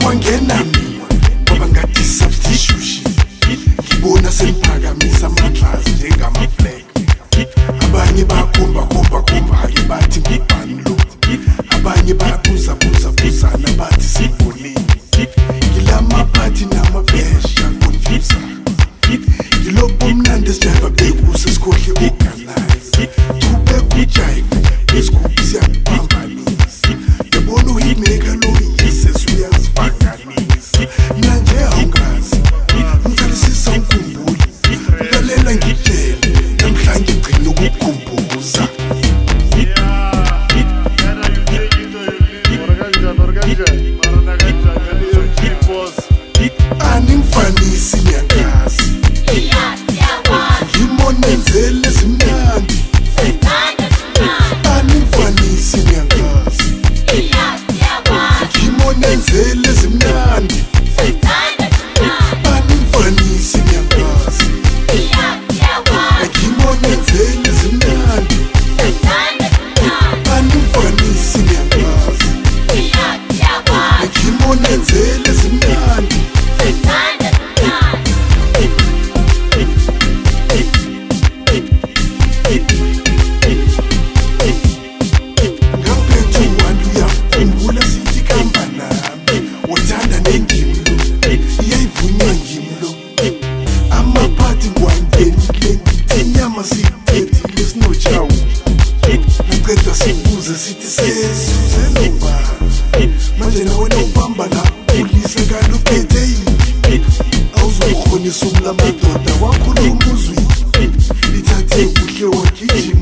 wangena mina ngoba ngathi substitution ngibona semphakamisa amadlazi njengamaflag abanye bakhomba-khomba-khomba-ke bathi ngubani lo abanye bayabuza-buza-buzana bathi sibonile ngilamaphathi namabhesha konfusa ngilokhu omnandi esijayiva bekuse sikhohle organize chubekujayive esigubhi siyakuphambanisa yabona uhitmaker lo yisesuyaziphakanisa nanje awungazi ngicalisisa ukhumbule ngikalela ngitshele namhlanje gcina ukukukhumbuza aningfanisi ngiyangazi ngimonenzele Ezimnandi aningfanisi ngiyangazi ngimonenzele Ezimnandi aningfanisi ngiyangazi ngimonenzele Ezimnandi aningfanisi ngiyangazi ngimonenzele Ezimnandi ngaphethe uwantu uyakhumbula sithi kamba nami wathanda nengimlo iyayivunywa ngimlo amaphathi ngwangenile inyama siyiphethile sinojawu naceda sibuze sithi sesuzelobani manje nawe nawubamba la ulise kanti uphethe yini awuzokhonisa umla madoda wakhuluma uzwini lithathe kuhle wagijima